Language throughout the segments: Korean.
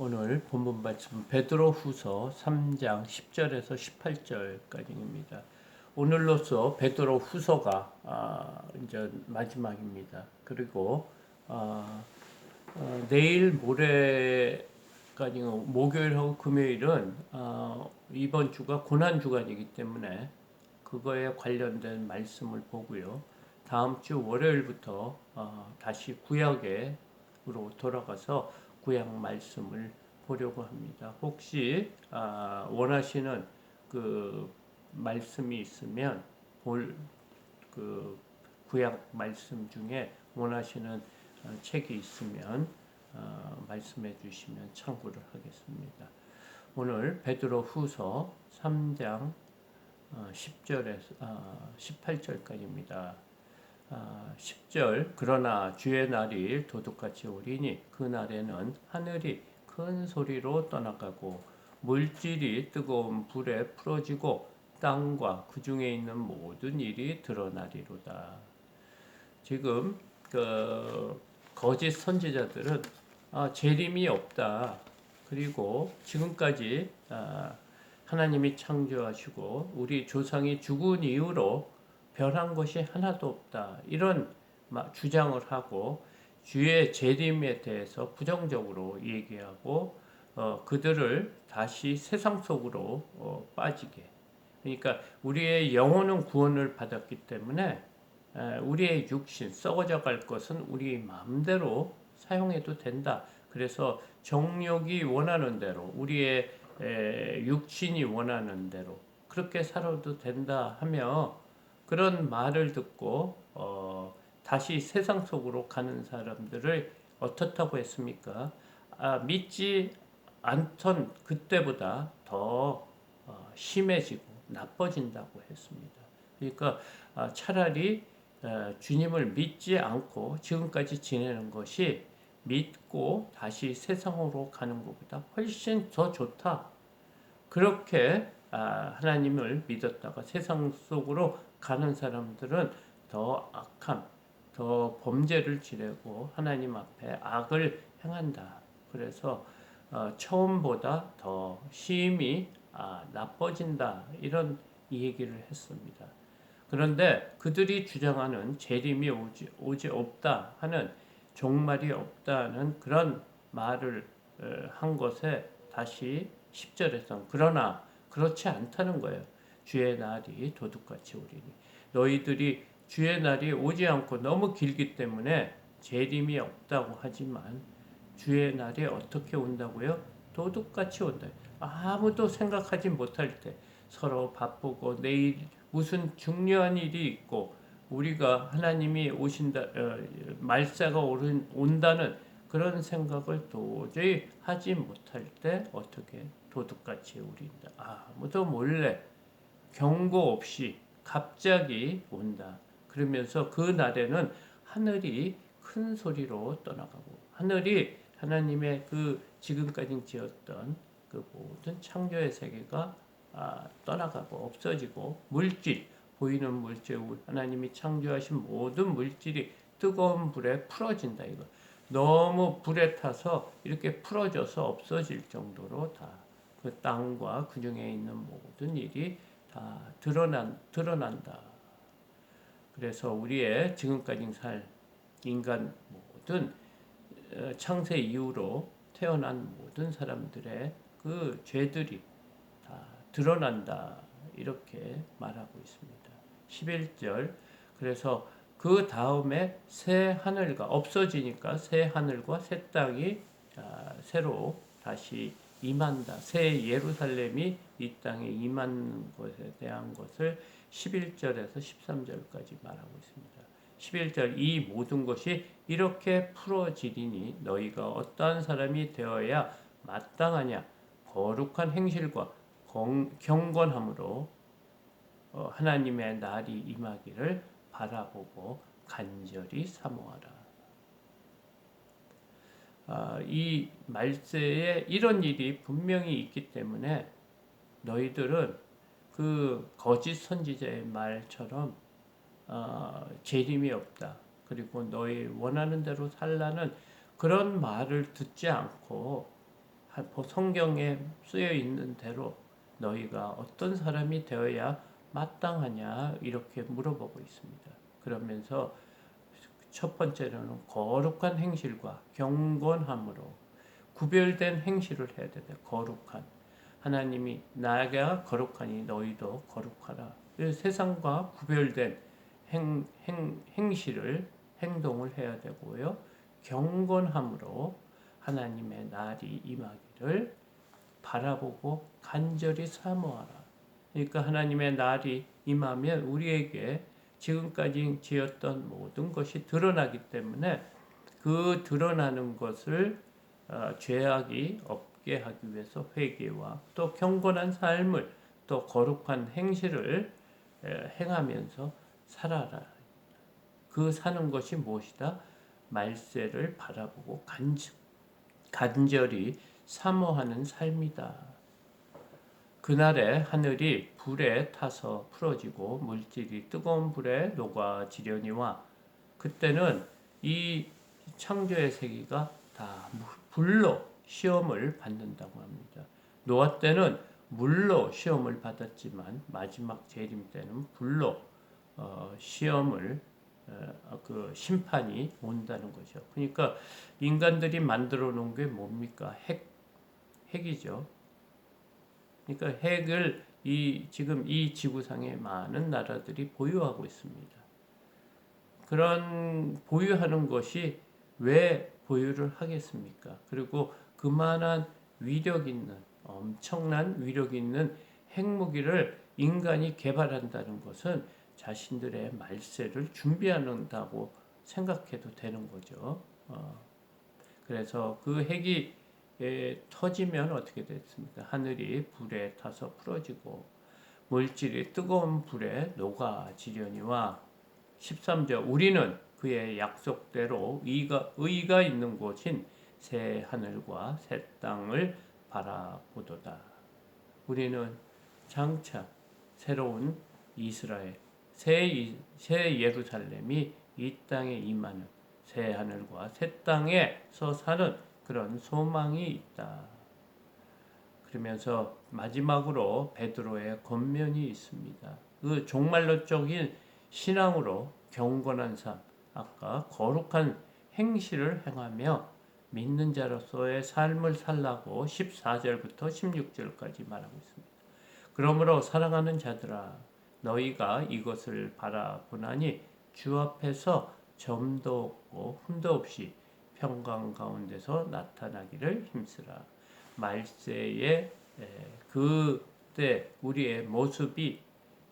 오늘 본문 말씀 베드로후서 3장 10절에서 18절까지입니다. 오늘로써 베드로후서가 이제 마지막입니다. 그리고 내일 모레까지 목요일하고 금요일은 이번 주가 고난 주간이기 때문에 그거에 관련된 말씀을 보고요. 다음 주 월요일부터 다시 구약으로 돌아가서 구약 말씀을 보려고 합니다. 혹시 원하시는 그 말씀이 있으면 그 구약 말씀 중에 원하시는 책이 있으면 말씀해 주시면 참고를 하겠습니다. 오늘 베드로후서 3장 10절에서 18절까지입니다. 10절 그러나 주의 날이 도둑같이 오리니 그 날에는 하늘이 큰 소리로 떠나가고 물질이 뜨거운 불에 풀어지고 땅과 그 중에 있는 모든 일이 드러나리로다. 지금 거짓 선지자들은 재림이 없다. 그리고 지금까지 하나님이 창조하시고 우리 조상이 죽은 이후로 변한 것이 하나도 없다. 이런 주장을 하고 주의 재림에 대해서 부정적으로 얘기하고 그들을 다시 세상 속으로 빠지게. 그러니까 우리의 영혼은 구원을 받았기 때문에 우리의 육신 썩어져 갈 것은 우리 마음대로 사용해도 된다. 그래서 정욕이 원하는 대로 우리의 육신이 원하는 대로 그렇게 살아도 된다 하며 그런 말을 듣고 다시 세상 속으로 가는 사람들을 어떻다고 했습니까? 믿지 않던 그때보다 더 심해지고 나빠진다고 했습니다. 그러니까 차라리 주님을 믿지 않고 지금까지 지내는 것이 믿고 다시 세상으로 가는 것보다 훨씬 더 좋다. 그렇게 하나님을 믿었다가 세상 속으로 가는 사람들은 더 악함, 더 범죄를 지내고 하나님 앞에 악을 행한다. 그래서 처음보다 더 심히 나빠진다. 이런 얘기를 했습니다. 그런데 그들이 주장하는 재림이 오지 없다 하는 종말이 없다는 그런 말을 한 것에 다시 10절에서 그러나 그렇지 않다는 거예요. 주의 날이 도둑같이 오리니 너희들이 주의 날이 오지 않고 너무 길기 때문에 재림이 없다고 하지만 주의 날이 어떻게 온다고요? 도둑같이 온다. 아무도 생각하지 못할 때 서로 바쁘고 내일 무슨 중요한 일이 있고 우리가 하나님이 오신다 말세가 온다는 그런 생각을 도저히 하지 못할 때 어떻게 도둑같이 우린다. 아무도 몰래 경고 없이 갑자기 온다. 그러면서 그 날에는 하늘이 큰 소리로 떠나가고 하늘이 하나님의 그 지금까지 지었던 그 모든 창조의 세계가 떠나가고 없어지고 물질 보이는 물질 하나님이 창조하신 모든 물질이 뜨거운 불에 풀어진다. 이거 너무 불에 타서 이렇게 풀어져서 없어질 정도로 다 그 땅과 그 중에 있는 모든 일이 다 드러난다. 그래서 우리의 지금까지 살 인간 모든 창세 이후로 태어난 모든 사람들의 그 죄들이 다 드러난다. 이렇게 말하고 있습니다. 11절 그래서 그 다음에 새 하늘과 없어지니까 새 하늘과 새 땅이 새로 다시 임한다. 새 예루살렘이 이 땅에 임한 것에 대한 것을 11절에서 13절까지 말하고 있습니다. 11절 이 모든 것이 이렇게 풀어지리니 너희가 어떠한 사람이 되어야 마땅하냐 거룩한 행실과 경건함으로 하나님의 날이 임하기를 바라보고 간절히 사모하라. 이 말세에 이런 일이 분명히 있기 때문에 너희들은 그 거짓 선지자의 말처럼 재림이 없다. 그리고 너희 원하는 대로 살라는 그런 말을 듣지 않고 성경에 쓰여 있는 대로 너희가 어떤 사람이 되어야 마땅하냐 이렇게 물어보고 있습니다. 그러면서 첫 번째로는 거룩한 행실과 경건함으로 구별된 행실을 해야 된다. 거룩한 하나님이 나가 거룩하니 너희도 거룩하라. 세상과 구별된 행실을 행동을 해야 되고요. 경건함으로 하나님의 날이 임하기를 바라보고 간절히 사모하라. 그러니까 하나님의 날이 임하면 우리에게 지금까지 지었던 모든 것이 드러나기 때문에 그 드러나는 것을 죄악이 없게 하기 위해서 회개와 또 경건한 삶을 또 거룩한 행실을 행하면서 살아라. 그 사는 것이 무엇이다? 말세를 바라보고 간절히 사모하는 삶이다. 그날에 하늘이 불에 타서 풀어지고 물질이 뜨거운 불에 녹아지려니와 그때는 이 창조의 세계가 다 불로 시험을 받는다고 합니다. 노아 때는 물로 시험을 받았지만 마지막 재림 때는 불로 시험을 그 심판이 온다는 거죠. 그러니까 인간들이 만들어 놓은 게 뭡니까? 핵이죠. 그러니까 핵을 지금 이 지구상의 많은 나라들이 보유하고 있습니다. 그런 보유하는 것이 왜 보유를 하겠습니까? 그리고 그만한 위력 있는 엄청난 위력 있는 핵무기를 인간이 개발한다는 것은 자신들의 말세를 준비한다고 생각해도 되는 거죠. 그래서 그 핵이 터지면 어떻게 됐습니까? 하늘이 불에 타서 풀어지고 물질이 뜨거운 불에 녹아지려니와 13절 우리는 그의 약속대로 의가 있는 곳인 새 하늘과 새 땅을 바라보도다. 우리는 장차 새로운 이스라엘, 새 예루살렘이 이 땅에 임하는 새 하늘과 새 땅에서 사는 그런 소망이 있다. 그러면서 마지막으로 베드로의 권면이 있습니다. 그 종말론적인 신앙으로 경건한 삶, 아까 거룩한 행실을 행하며 믿는 자로서의 삶을 살라고 14절부터 16절까지 말하고 있습니다. 그러므로 사랑하는 자들아 너희가 이것을 바라보나니 주 앞에서 점도 없고 흠도 없이 평강 가운데서 나타나기를 힘쓰라. 말세에 그때 우리의 모습이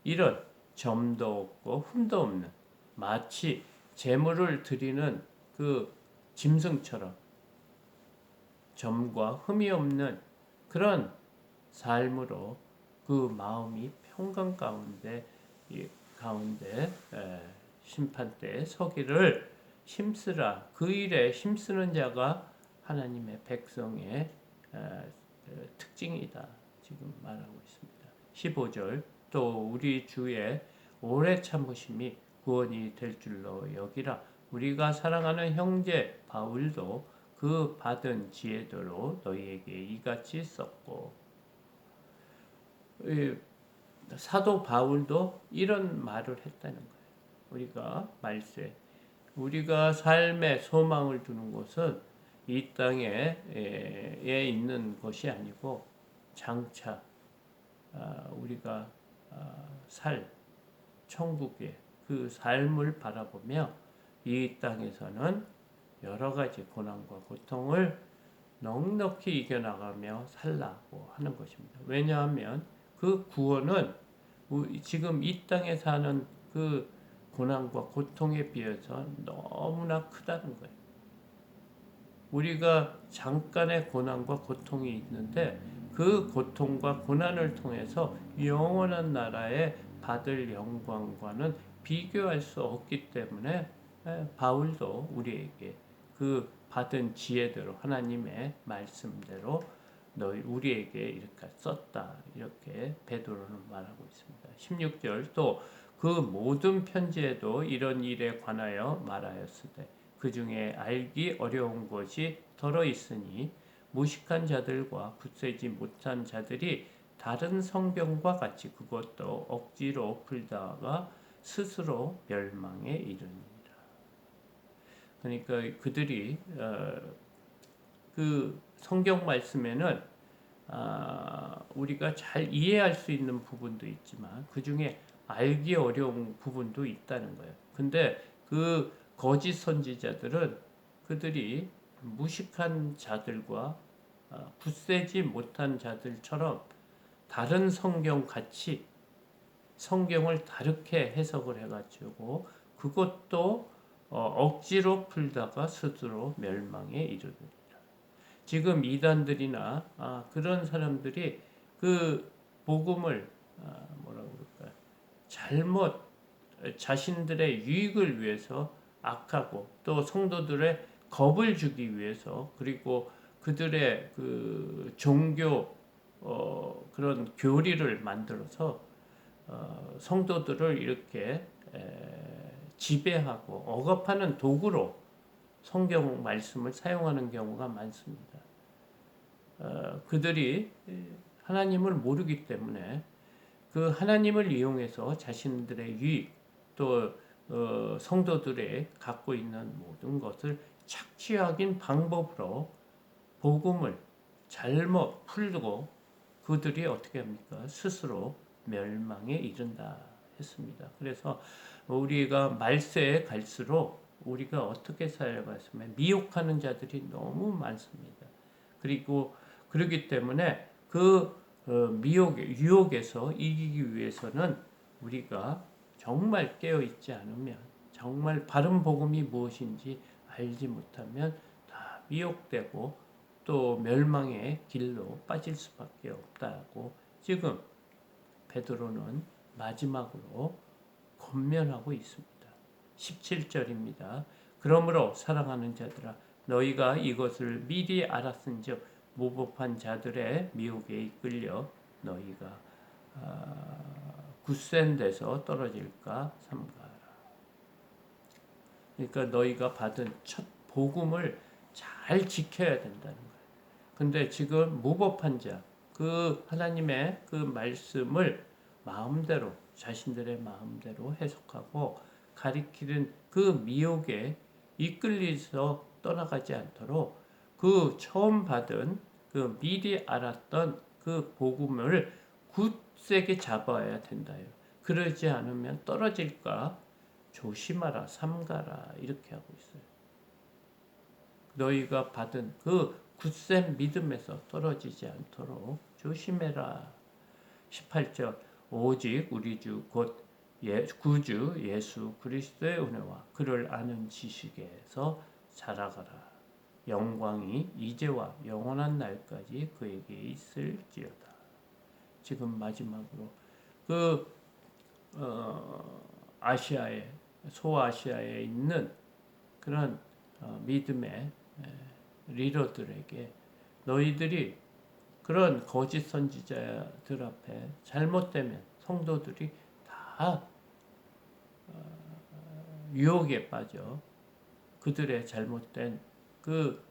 이런 점도 없고 흠도 없는 마치 제물을 드리는 그 짐승처럼 점과 흠이 없는 그런 삶으로 그 마음이 평강 가운데 심판대에 서기를 힘쓰라. 그 일에 힘쓰는 자가 하나님의 백성의 특징이다. 지금 말하고 있습니다. 15절 또 우리 주의 오래 참으심이 구원이 될 줄로 여기라. 우리가 사랑하는 형제 바울도 그 받은 지혜대로 너희에게 이같이 썼고 사도 바울도 이런 말을 했다는 거예요. 우리가 말세 우리가 삶의 소망을 두는 것은 이 땅에 있는 것이 아니고 장차 우리가 살 천국의 그 삶을 바라보며 이 땅에서는 여러 가지 고난과 고통을 넉넉히 이겨나가며 살라고 하는 것입니다. 왜냐하면 그 구원은 지금 이 땅에 사는 그 고난과 고통에 비해서 너무나 크다는 거예요. 우리가 잠깐의 고난과 고통이 있는데 그 고통과 고난을 통해서 영원한 나라에 받을 영광과는 비교할 수 없기 때문에 바울도 우리에게 그 받은 지혜대로 하나님의 말씀대로 우리에게 이렇게 썼다. 이렇게 베드로는 말하고 있습니다. 16절 또 그 모든 편지에도 이런 일에 관하여 말하였으되 그 중에 알기 어려운 것이 덜어 있으니 무식한 자들과 굳세지 못한 자들이 다른 성경과 같이 그것도 억지로 풀다가 스스로 멸망에 이르니라. 그러니까 그들이 그 성경 말씀에는 우리가 잘 이해할 수 있는 부분도 있지만 그 중에 알기 어려운 부분도 있다는 거예요. 근데 그 거짓 선지자들은 그들이 무식한 자들과 굳세지 못한 자들처럼 다른 성경 같이 성경을 다르게 해석을 해가지고 그것도 억지로 풀다가 스스로 멸망에 이르느니라. 지금 이단들이나 그런 사람들이 그 복음을 뭐라고 그럴까요? 잘못 자신들의 유익을 위해서 악하고 또 성도들의 겁을 주기 위해서 그리고 그들의 그 종교 그런 교리를 만들어서 성도들을 이렇게 지배하고 억압하는 도구로 성경 말씀을 사용하는 경우가 많습니다. 그들이 하나님을 모르기 때문에 그 하나님을 이용해서 자신들의 유익 또 성도들의 갖고 있는 모든 것을 착취하긴 방법으로 복음을 잘못 풀고 그들이 어떻게 합니까? 스스로 멸망에 이른다 했습니다. 그래서 우리가 말세에 갈수록 우리가 어떻게 살아가시면 미혹하는 자들이 너무 많습니다. 그리고 그렇기 때문에 그 유혹에서 이기기 위해서는 우리가 정말 깨어 있지 않으면 정말 바른 복음이 무엇인지 알지 못하면 다 미혹되고 또 멸망의 길로 빠질 수밖에 없다고 지금 베드로는 마지막으로 권면하고 있습니다. 17절입니다. 그러므로 사랑하는 자들아 너희가 이것을 미리 알았은즉 무법한 자들의 미혹에 이끌려 너희가 굳센 데서 떨어질까 삼가라. 그러니까 너희가 받은 첫 복음을 잘 지켜야 된다는 거예요. 근데 지금 무법한 자, 그 하나님의 그 말씀을 마음대로 자신들의 마음대로 해석하고 가리키는 그 미혹에 이끌려서 떠나가지 않도록 그 처음 받은 그 미리 알았던 그 복음을 굳세게 잡아야 된다요. 그러지 않으면 떨어질까 조심하라 삼가라 이렇게 하고 있어요. 너희가 받은 그 굳센 믿음에서 떨어지지 않도록 조심해라. 18절 오직 우리 주 곧 구주 예수 그리스도의 은혜와 그를 아는 지식에서 자라가라. 영광이 이제와 영원한 날까지 그에게 있을지어다. 지금 마지막으로 그 아시아에 소아시아에 있는 그런 믿음의 리더들에게 너희들이 그런 거짓 선지자들 앞에 잘못되면 성도들이 다 유혹에 빠져 그들의 잘못된 그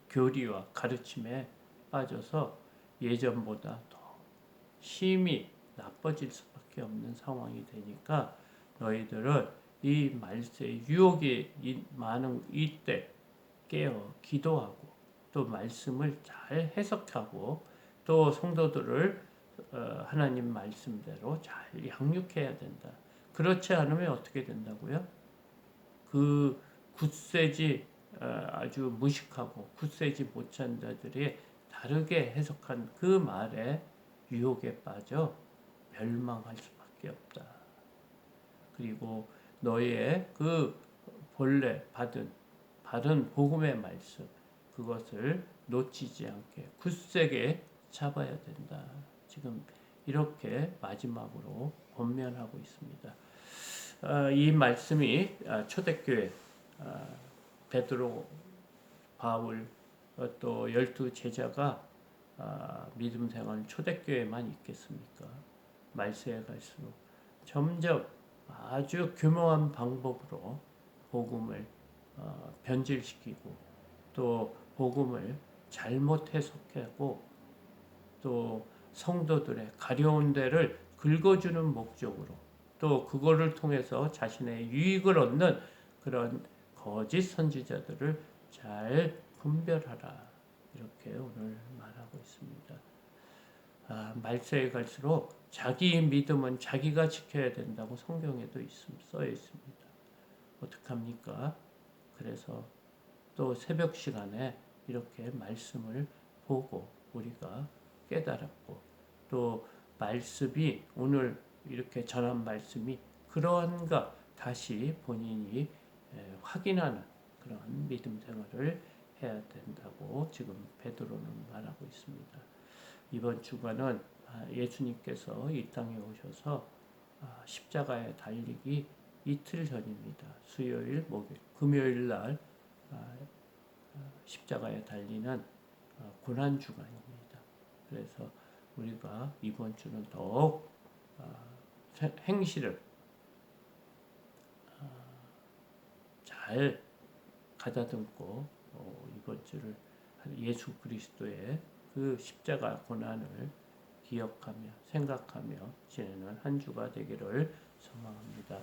교리와 가르침에 빠져서 예전보다 더 심히 나빠질 수밖에 없는 상황이 되니까 너희들은 이 말세 유혹이 많은 이때 깨어 기도하고 또 말씀을 잘 해석하고 또 성도들을 하나님 말씀대로 잘 양육해야 된다. 그렇지 않으면 어떻게 된다고요? 그 굳세지 아주 무식하고 굳세지 못한 자들이 다르게 해석한 그 말에 유혹에 빠져 멸망할 수밖에 없다. 그리고 너의 그 본래 받은 바른 복음의 말씀 그것을 놓치지 않게 굳세게 잡아야 된다. 지금 이렇게 마지막으로 권면하고 있습니다. 이 말씀이 초대교회 베드로, 바울 또 12 제자가 믿음 생활 초대교회만 있겠습니까? 말세에 갈수록 점점 아주 교묘한 방법으로 복음을 변질시키고 또 복음을 잘못 해석하고 또 성도들의 가려운 데를 긁어주는 목적으로 또 그거를 통해서 자신의 유익을 얻는 그런 거짓 선지자들을 잘 분별하라. 이렇게 오늘 말하고 있습니다. 말세에 갈수록 자기 믿음은 자기가 지켜야 된다고 성경에도 써 있습니다. 어떡합니까? 그래서 또 새벽 시간에 이렇게 말씀을 보고 우리가 깨달았고 또 말씀이 오늘 이렇게 전한 말씀이 그러한가 다시 본인이 확인하는 그런 믿음 생활을 해야 된다고 지금 베드로는 말하고 있습니다. 이번 주간은 예수님께서 이 땅에 오셔서 십자가에 달리기 이틀 전입니다. 수요일, 목요일, 금요일 날 십자가에 달리는 고난 주간입니다. 그래서 우리가 이번 주는 더욱 행실을 잘 가다듬고 이번 주를 예수 그리스도의 그 십자가 고난을 기억하며 생각하며 지내는 한 주가 되기를 소망합니다.